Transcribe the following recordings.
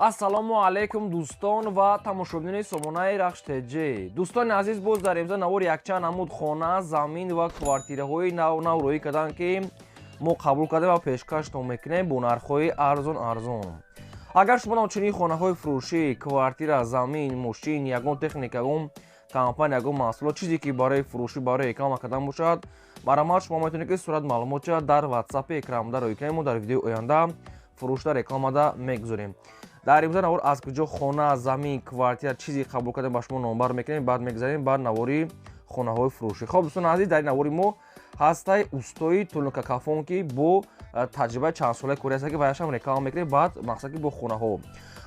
ассалому алайкум дӯстон ва тамошобини сомонаи рахш теҷи. Дӯстони азиз, боз дар имза навори якчанд намуд хона, замин ва квартираҳои нав рӯӣ карданд, ки мо қабул кардем ва пешкашон мекунем бо нархҳои арзон. Агар шумо навчунии хонаҳои фурӯшӣ, квартира, замин, мошин, ягон техника, ягон компания, ягон маҳсулот, чизе ки барои фурӯшӣ, барои реклама кардан бошад, марамат шумо метавонед ки сурат маълумота дар WhatsApp экранда роӣ кунем. Мо дар видеои оянда фурӯшда рекламада мегузорем. Дар имза навор аз куҷо хона, замин, квартира чизе қабул кардем ба шумо номбар мекунем, баъд мегзарем бар навори хонаҳои фурӯшӣ. Хоб дӯстони азиз, дар ин навори мо ҳастаи устои Тӯлнукакафон, ки бо таҷрибаи чандсолаи кори ҳастад, ки ваяшам реклама мекунем, баъд мақсад ки бо хонаҳо.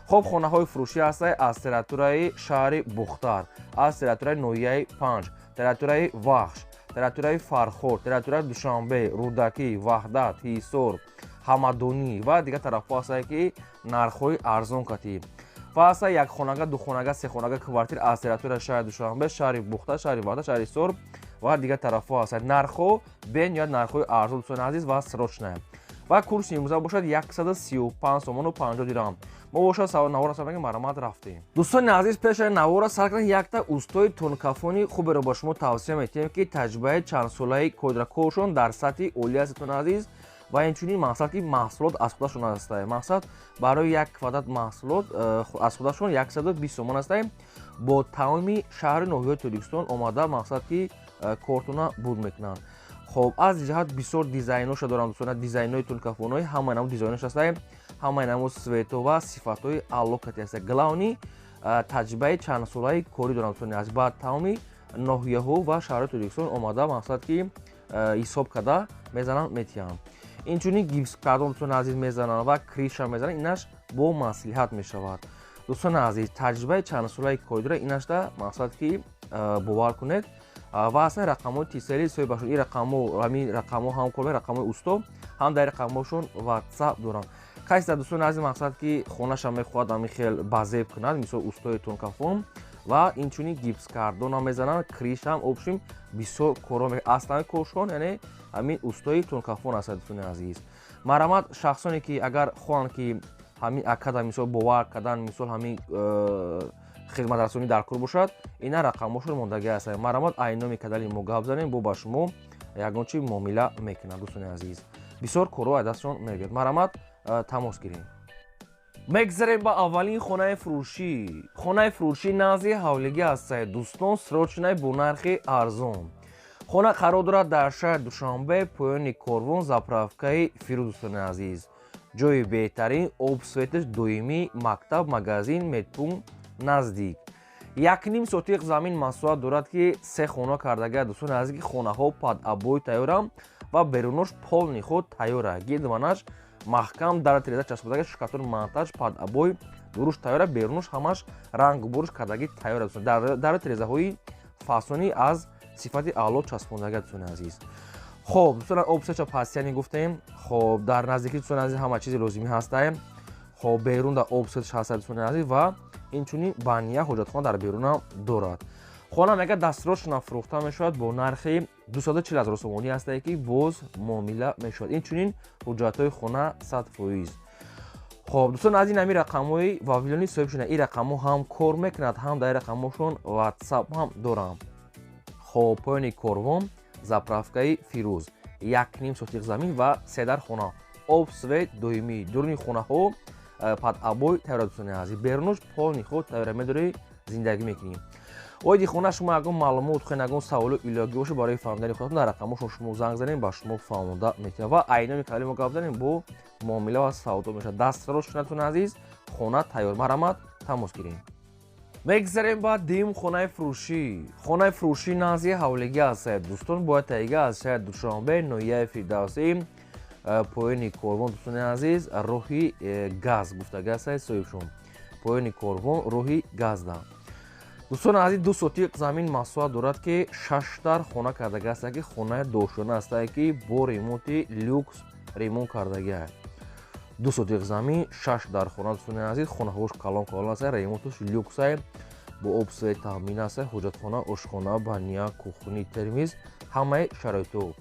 Хоб хонаҳои фурӯшӣ ҳастаи аз территорияи шаҳри Бухтар, аз территорияи ноҳияи Панҷ, территорияи Вахш, территорияи Фарход, территорияи Душанбе, Рӯдакӣ, Ваҳдат, Ҳисор, Ҳамадонӣ ва дигар тарафҳо ҳастанд, ки нархҳои арзон катӣ. Ва ҳастанд якхонага, духонага, сехонага квартира аз территорияи шаҳри Душанбе, шаҳри Бухтар, шаҳри Ваҳдат, шаҳри Ҳисор ва дигар тарафҳо ҳастанд. Нархҳо бениҳоят нархҳои арзон дӯстони азиз ва срочная. Ва курси имрӯза бошад 135 сомону 50 дирҳам. Мо бошад навора сабаки маромат рафтем. Дӯстони азиз, пеш аз навора сар кардем якта устои Тӯлнукафони хуберо ба шумо тавсия метиҳем, ки таҷрибаи чандсолаи кодракоршон дар сатҳи олӣ аст дӯстони азиз. Ва инчунин мақсад ки маҳсулот аз худашон ҳастаи. Мақсад барои як квадрат маҳсулот аз худашон 120 сомон ҳастаи. Бо тамоми шаҳри ноҳияи Тоҷикистон омада мақсад ки кортона буд мекунанд. Хоб аз ҷиҳат бисёр дизайноша доранд дӯстона, дизайнои Тӯлнукафонои ҳамаи намуд дизайнош ҳастаи, ҳамаи намуд свето ва сифатҳои аллокати ҳастаи. Главни таҷрибаи чандсолаи корӣ доранд дӯстони азиз. Ба тамоми ноҳияҳо ва шаҳрҳои Тоҷикистон омада мақсад ки ҳисоб карда мезананд метиҳанд. Инчунин гипскардон дӯстони азиз мезананд ва криша мезананд, инаш бо маслиҳат мешавад. Дӯстони азиз, таҷрибаи чандсолаи кори дорад, инашда мақсад ки бовар кунед ва асlan рақамҳои тисели соҳи башуд. Ин ҳамин рақамҳо ҳам кор мекунанд, рақамҳои усто ҳам дар рақамҳошон WhatsApp доранд. Касе дӯстони азиз мақсад ки хонаша мехоҳад ҳамин хел базеб кунад, мисол устои Тӯлнукафон ва инчунин гипскардонам мезананд, кришаам обшим бисёр корро аслан коршон, яъне ҳамин устои Тӯлнукафон ҳастад дӯстони азиз. Марамат шахсоне ки агар хоҳанд ки ҳамин акада мисол бовар кардан, мисол ҳамин хизматрасонӣ дар кор бошад, ина рақамҳошон мондагӣ ҳастанд. Марамат айноми кадали мо гап занем, бо ба шумо ягон чи муомила мекунанд дӯстони азиз. Бисёр корро аз дастшон мегирад. Марамат тамос гирем. Мегзарем ба аввалин хонаи фурӯшӣ. Хонаи фурӯшӣ назди ҳавлигӣ ҳастаи дӯстон, срочная бо нархи арзон. хона қарор дорад дар шаҳри Душанбе, поёни корвон, заправкаи Фирӯз дӯстони азиз. ҷойи беҳтарин, обсветиш доимӣ, мактаб, магазин, медпункт наздик. 1,5 сотиқ замин масоҳат дорад, ки 3 хона кардагӣ дӯстони азиз, ки хонаҳо падъабой тайёранд ва берунош полни худ тайёра. гирдванаш маҳкам, дар тиреза часпондагӣ, шкатур монтаж, падъабой дуруш тайёра, берунош ҳамаш рангу бурш кардагӣ тайёра. дар тирезаҳои фасони аз сифати аъло часпондагӣ дӯстони азиз. Хоб дӯстон обсеча пастяни гуфтем. Хоб дар наздикӣ дӯстони азиз ҳама чизи лозимӣ ҳастаи. Хоб берун дар обсеч ҳастаи дӯстони азиз ва инчунин бания ҳоҷатхона дар берунам дорад. хона мега дастрочна фурӯхта мешавад бо нархи 240 000 сомонӣ ҳастае, ки боз муомила мешавад. Инчунин ҳуҷҷатҳои хона 100%. хоб дӯстон азиз, ҳамин рақамҳои вавилони соҳиб шуда, ин рақамҳо ҳам кор мекунад, ҳам дар рақамҳошон WhatsApp ҳам доранд. хоб поёни корвон, заправкаи Фирӯз, 1,5 сотиқ замин ва 3 дар хона, об, свет доимӣ, дуруни хонаҳо падъабой тайёра дӯстони азиз. берунош полни худ тайёра медорӣ, зиндагӣ мекунӣ. оиди хона шумо ягон маълумот хоҳед, ягон саволу илогӣ боша барои фаҳмидани худатон, дар рақамҳошон шумо занг занем, ба шумо фаҳмонда метавонад ва айноми каломи мо гап занем, бо муомила ва савдо мешавад. дастрочна дӯстони азиз, хона тайёр. Марамат тамос гирем. мегзарем ба дим хонаи фурӯшӣ. хонаи фурӯшӣ назди ҳавлигӣ ҳастаи дӯстон, бояд таига аз шаҳри Душанбе, ноҳияи Фирдавсӣ, поёни корвон дӯстони азиз, роҳи газ гуфтагӣ ҳастаи соҳибшон. поёни корвон, роҳи газда. дӯстони азиз, 2 сотиқ замин масоҳат дорад, ки 6 дар хона кардагӣ ҳастае, ки хонаи дошона ҳастае, ки бо ремонти люкс ремонт кардагӣ. 2 сотиқ замин, 6 дар хона дӯстони азиз, хонаҳош калон ҳастае, ремонтош люксае, бо обсвет таъмин ҳастае, ҳоҷатхона, ошхона, бания, кухни, термиз, ҳамаи шароито.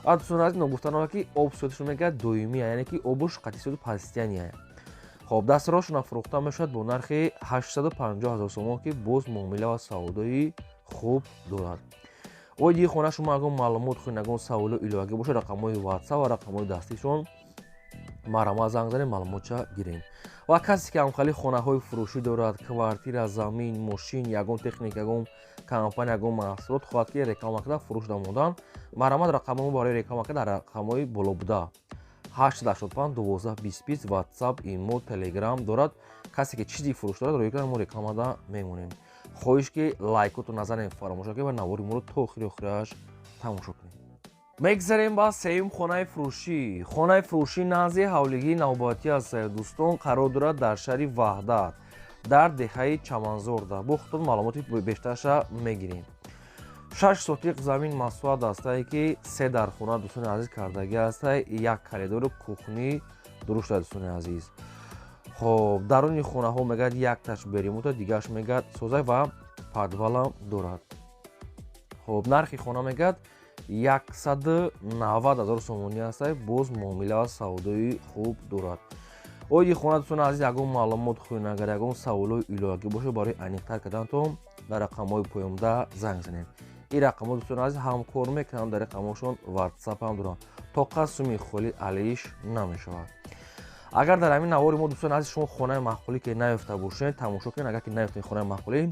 дӯстони азиз, ногуфтанока ки обсветашон мегӯяд доимия, яъне ки обуш қатъи пастяния. خب دستوراشون فروخته میشد با نرخ 850,000 سوم که باز معامله و سودای خوب دارد. و دیگه خونه شما اگر معلومات خوین اگر سوال ایلاگی باشه رقمای واتساپ و رقمای دستیشون مرا زنگ زنید معلومات گیرین. و کسی که هم خیلی خونه های فروشی دارد کوارتیر زمین ماشین یگون تکنیک یگون کمپانی یگون محصولات خواهد که رکلام کرده فروش داموندن مرا رقممو برای رکلام کرده رقمای بالا بوده 885 12 20 واتساپ ایمو تلگرام دارد. کسی که چیزی فروش دارد روی ما رکلام داده میمونیم. خواهش که لایکاتو نزنید فراموش نکنید و نواری ما رو تا آخرش تماشا کنید. میگذاریم با سوم خانه فروشی. خانه فروشی نزدیک حولگی نوباتی است دوستان قرار دارد در شهر وحدت در دهه چمنزور با خودتون معلوماتی بیشترش میگیریم. 6 سوتیق زمین مسئول است که 3 در خانه دوستان عزیز کردگی است. یک کریدور کوخنی درشت دوستان عزیز. خب درون خانه ها میگه یک تاش بریموت دیگهش میگه سوزای و پادوال دارد. خب نرخ خانه میگه 190,000 سومونی است. باز معامله و سودای خوب دارد. اوی خانه دوستان عزیز اگر معلومات خوین اگر اگر سوالای ایلاگی باشه برای انیق‌تر کردن تو در رقم‌های پایین‌دا زنگ زنید. این رقم‌ها دوستان عزیز همکار میکنن در رقم‌هاشون واتساپ هم دارن تا قسمی خالی علیش نمیشود. اگر در همین نواری ما دوستان عزیز شما خانه محلی که نیافته باشین تماشا کنین. اگر که نیافتین خانه محلی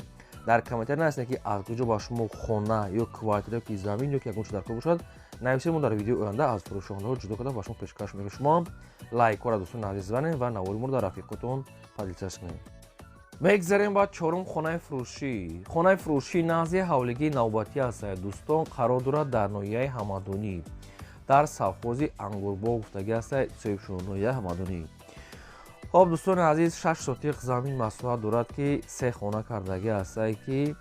در کامنتر نویسین که از کجا با شما خانه یا کوارتیر که زمین یا که اگه چیز در کار باشد نویسین. ما در ویدیو آینده از فروشنده ها جدا کرده با شما پیشکش میکنیم. شما لایک را دوستان عزیز بزنید و نواری ما در رفیقاتون دلچسب کنید. میگذاریم با چهارم خانه فروشی. خانه فروشی نزدیک حولگی نوباتی است دوستان قرار دارد در ناحیه حمدانی در سوخوز انگورباغ گفتگی است. ناحیه حمدانی. خب دوستان عزیز 6 سوتیق زمین مسئول دارد که 3 خانه کردگی است که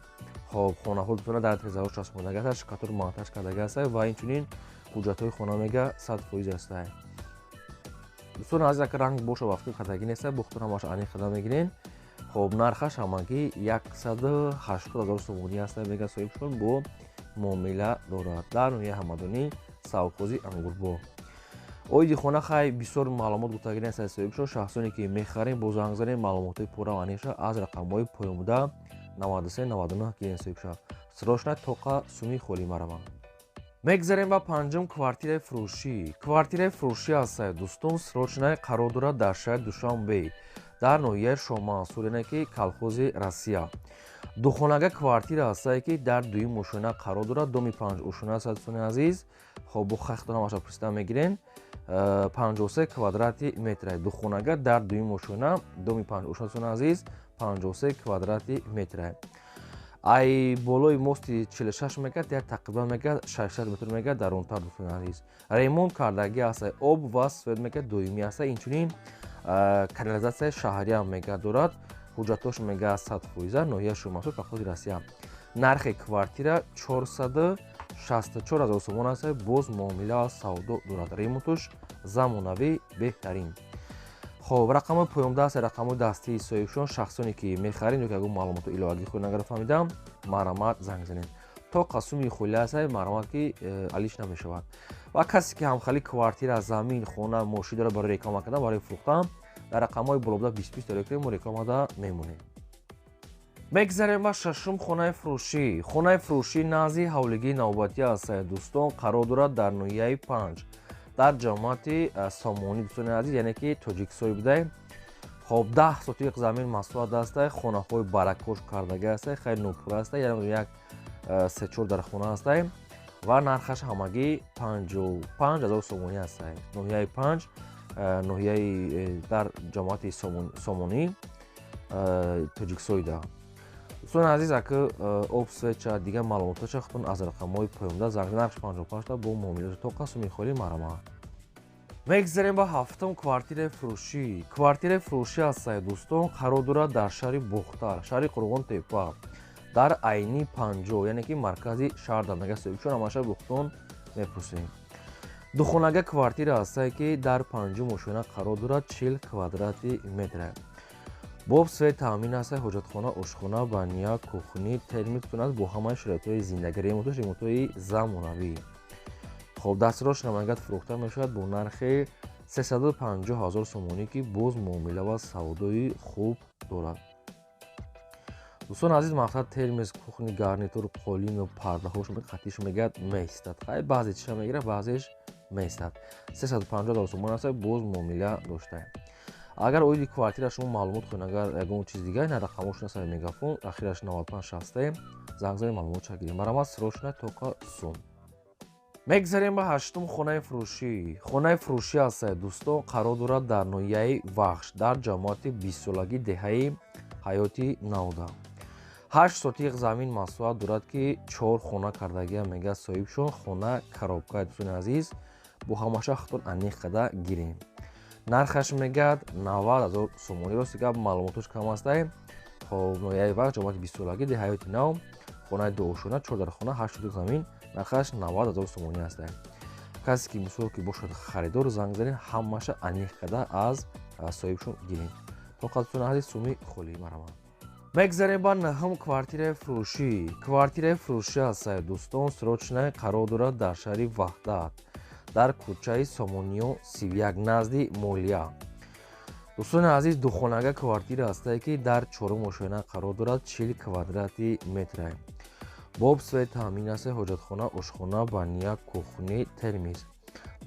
خب خانه ها دوستان در 1360 مودگی است. شکاتور مانتاژ کردگی است و اینچنین حجت های خانه میگه 100% است. دوستان عزیز که رنگ باشه وقتی کردگی نیست بخاطر همش انی خدا میگیرین. خب نرخش همگی 180,000 سومونی است میگه صاحبشون با معامله دارد در ناحیه حمدانی سوخوزی انگورباغ. اوی خانه خیلی بسیار معلومات گفتگی است صاحبشون شخصانی که میخرین با زنگ زنید معلومات پورا و انیشه از رقم‌های پایین‌دا 93 99 که صاحبشون سراشنا توقع سومی خولی مرام. میگذاریم با پنجم کوارتیر فروشی. کوارتیر فروشی است دوستان سراشنا قرار دارد در شهر دوشنبه در ناحیه شماسور که کالخوز روسیه. دو خانه کوارتیر است که در دوی ماشینه قرار دارد. دومی 5 اوشونه است دوستان عزیز. خب با خختون همش پرسیده میگیرین 53 کوادراتی متر. دو خانه در دوی ماشینه دومی 5 اوشونه دوستان عزیز 53 کوادراتی متر. ای بالای ماستی 46 میگه در تقریبا میگه 600 متر میگه در اون طرف دوستان عزیز. ریمونت کردگی است. آب و سفید میگه دویمی است. اینچنین کانالیزاسیون شهری هم میگه دارد. حجتاش میگه 100% ناحیه شماسور کالخوز روسیه. نرخ کوارتیر 464,000 سومون است. باز معامله و سودا دارد. ریمونتش زمانوی بهترین. خب رقم پایین‌دا است رقم دستی صاحبشون شخصانی که میخرین یا که اگه معلومات ایلاگی خود نگر فهمیدم مرامت زنگ زنید تا قسمی خولی است مرامت که علیش نمیشود. و کسی که هم خیلی کوارتیر از زمین خونه ماشین داره برای رکلام کردن برای فروختن در رقم‌های بالا 20 داره که ما رکلام داده میمونه. میگذاریم با ششم خانه فروشی. خانه فروشی نزدیک حولگی نوباتی است دوستان قرار دارد در ناحیه 5 در جماعت سامونی دوستان عزیز یعنی که تاجیکستان بوده. خب 10 سوتیق زمین مسئول است. خانه های برکوش کردگی است. خیلی نوپور است یعنی یک 3-4 در خانه است و نرخش همگی 55,000 سومونی است. ناحیه 5 ناحیه در جماعت سامونی تاجیکستان ده. دوستان عزیز اگه اوبسویچ دیگه معلوماتش خودتون از رقم‌های پایین‌دا زنگ نقش 55 تا با معامله تو قسمی خوری مرام. میگذاریم با هفتم کوارتیر فروشی. کوارتیر فروشی است دوستان قرار دارد در شهر بختر شهر قرغون تپه در عینی 50 یعنی که مرکزی شهر در نگه چون همشه بختون میپرسیم. دو خانه کوارتیر است که در 5 ماشینه قرار دارد 40 کوادراتی متر. باب سوی تامین است. حجتخانه آشخانه بانیا کوخنی ترمیک تونست با همه شرایط‌های زندگی ریموت‌های زمانوی. خب دستوراش نمایت فروخته میشود با نرخ 350,000 сомонӣ ки боз муомила ва савдои хуб дорад. дӯстони азиз, мақсад термос, кухни, гарнитур, қолину пардаҳош қатиш мегӯяд меистад. Хай баъзе чиша мегирад, баъзеш меистад. 350,000 сомон аст, боз муомила доштаем. Агар оиди квартира шумо маълумот хоҳед, агар ягон чиз дигаре, на рақамошона сари мегафон, ахираш 9560 занг занед, маълумотша гиред. Марамад срочна тока сум. мегзарем ба ҳаштум хонаи фурӯшӣ. Хонаи фурӯшӣ аст, дӯстон, қарор дорад дар ноҳияи Вахш, дар ҷамоати 20-солаги деҳаи ҳаёти Навда. 8 сотиқ замин масоҳат дорад ки 4 хона кардагиам мегӯяд соҳибшон. Хона коробка, дӯстони азиз, бо ҳамаша хатон аниқ када гирем. нархаш мегӯяд 90,000 сомонӣ. Рости гап маълумотош кам астае. хоб ноҳияи Вахш, ҷамоати 20-солаги деҳаи ҳаёти Нав, хонаи дуошона, 4 дар хона, 8 сотиқ замин, нархаш 90,000 сомонӣ астае. касе ки мисол ки бошад харидор, занг занед, ҳамаша аниқ када аз соҳибшон гирем. тоқат дӯстони азиз, суми холӣ марамад. мегзарем ба наҳум квартираи фурӯшӣ. Квартираи фурӯшӣ аст, дӯстон, срочна қарор дорад дар шаҳри Ваҳдат, дар кӯчаи Сомониё 31 назди молия. дӯстони азиз, духонага квартира астае ки дар 4 ошона қарор дорад, 40 квадрати метре. боб свет таъмин аст, ҳоҷатхона, ошхона, баня, кухни, термис.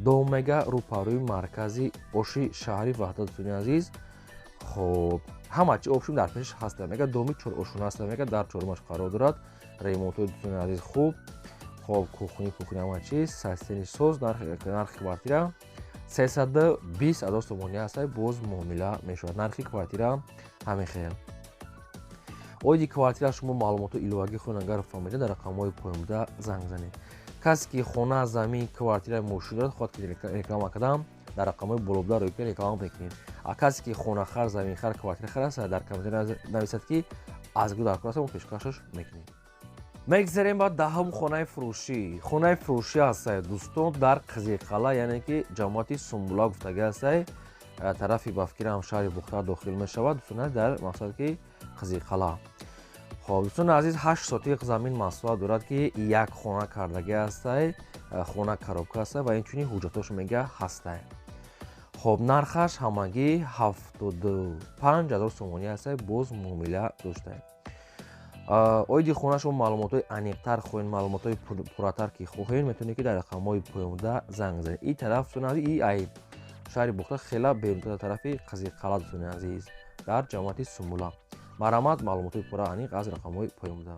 домега рӯпарӯи маркази оши шаҳри Ваҳдат. дӯстони азиз, хоб ҳама чи обшум дар пешаш ҳастам. Мега доми 4 ошона астам, мега дар 4-умаш қарор дорад. ремонтҳои дӯстони азиз хуб. хоб кухни ҳама чиз, системаи соз. нархи квартира 320,000 сомонӣ аст, боз муомила мешавад. нархи квартира ҳамин хел. оиди квартира шумо маълумоти иловагӣ хоҳед, агар фаҳмида, дар рақамҳои поёмда занг занед. касе ки хона, замин, квартира мошин дорад, хоҳад ки реклама кардам, дар рақамҳои болобуда реклама мекунем. а касе ки хонахар, заминхар, квартирахар аст, дар комментар нависад ки аз гуд дар кор аст, мо пешкашаш мекунем. мегзарем ба даҳум хонаи фурӯшӣ. хонаи фурӯшӣ аст, дӯстон, дар Қизиқала, яъне ки ҷамоати Сумбула гуфтагӣ аст, тарафи ба фикрам шаҳри Бухтар дохил мешавад. дӯстон, дар мақсад ки Қизиқала. хоб дӯстони азиз, 8 сотиқ замин масоҳат дорад ки як хона кардагӣ аст, хона коробка аст ва инчунин ҳуҷҷатош мега ҳастае. хоб нархаш ҳамагӣ 75,000 сомонӣ аст, боз муомила доштаем. оиди хона шумо маълумотҳои аниқтар хоҳед, маълумотҳои пурратар ки хоҳед, метавонед ки дар рақамҳои поёмда занг занед. ин тараф дӯстони азиз, ай шаҳри Бухтар хела берунтар, тарафи Қизиқала, дӯстони азиз, дар ҷамоати Сумбула. марамад маълумотҳои пурра аниқ аз рақамҳои поёмда.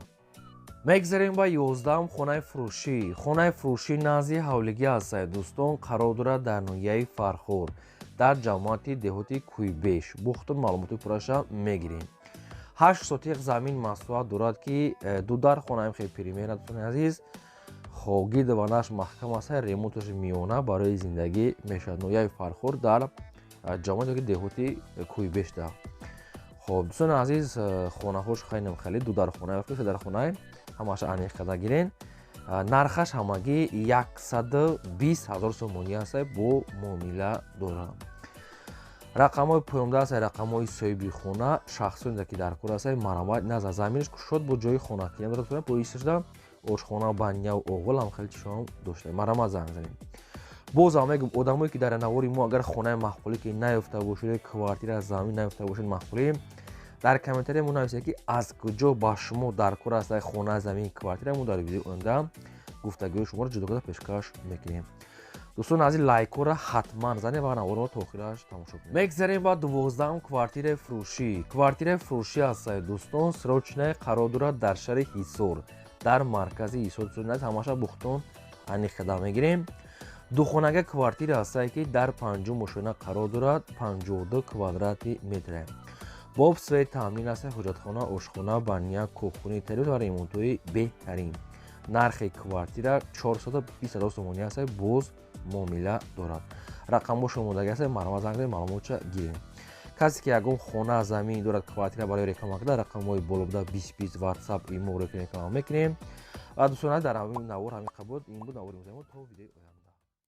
мегзарем ба 11-ум хонаи фурӯшӣ. хонаи фурӯшӣ назди ҳавлигӣ аст, дӯстон, қарор дорад дар ноҳияи Фархор, дар ҷамоати деҳоти Кӯйбеш. бухтон маълумоти пурраша мегирем. 8 сотиқ замин масоҳат дорад ки дудар хонаи хеле премиера, дӯстони азиз. хоб гирдванаш маҳкам аст, ремонташ миёна барои зиндагӣ мешавад. ноҳияи Фархор дар ҷамоати деҳоти Кӯйбеш да. хоб дӯстони азиз, хонаҳош хеле хеле дудархонаи седархонаи ҳамаша аниқ када гирен. нархаш ҳамагӣ 120,000 сомонӣ аст, бо муомила дорад. рақамҳои поёмда аст, рақамҳои соҳиби хона, шахсоне ки дар кор аст, марамад наза заминш кушод бо ҷои хонакӣ дорад, бо истошда ошхона, баня ва оғил ҳам хеле чишон дошта. марамад занг занед. бозам мегум, одамое ки дар навори мо агар хонаи маҳқулӣ ки наёфта бошед, квартира, замин наёфта бошед, маҳқулӣ, дар комментария мо нависед ки аз куҷо ба шумо дар кор аст хона, замин, квартира, мо дар видеои оянда гуфтагӯи шуморо ҷудо карда пешкаш мекунем. дӯстони азиз, лайкора ҳатман занед ва наворро то охираш тамошо кунед. мегзарем ба 12-ум квартираи фурӯшӣ. квартираи фурӯшӣ аст, дӯстон, срочна қарор дорад дар шаҳри Ҳисор, дар маркази Ҳисор. дӯстони азиз, ҳамаша бухтон аниқ када мегирем. духонага квартира аст ки дар 5 ошона қарор дорад, 52 квадрати метре. боб свет таъмин аст, ҳоҷатхона, ошхона, баня, кухни, термос ва ремонтҳои беҳтарин. нархи квартира 420,000 сомонӣ аст, боз муомила дорад. рақамҳо шумодаги аст, маълумот занг занед, маълумотша гирем. касе ки ягон хона, замин дорад, квартира барои реклама карда, рақамҳои болобуда 20 WhatsApp, имо реклама мекунем. ва дӯстони азиз, дар ҳамин навор ҳамин қабул ин буд навори музаҳимот то видеои оянда.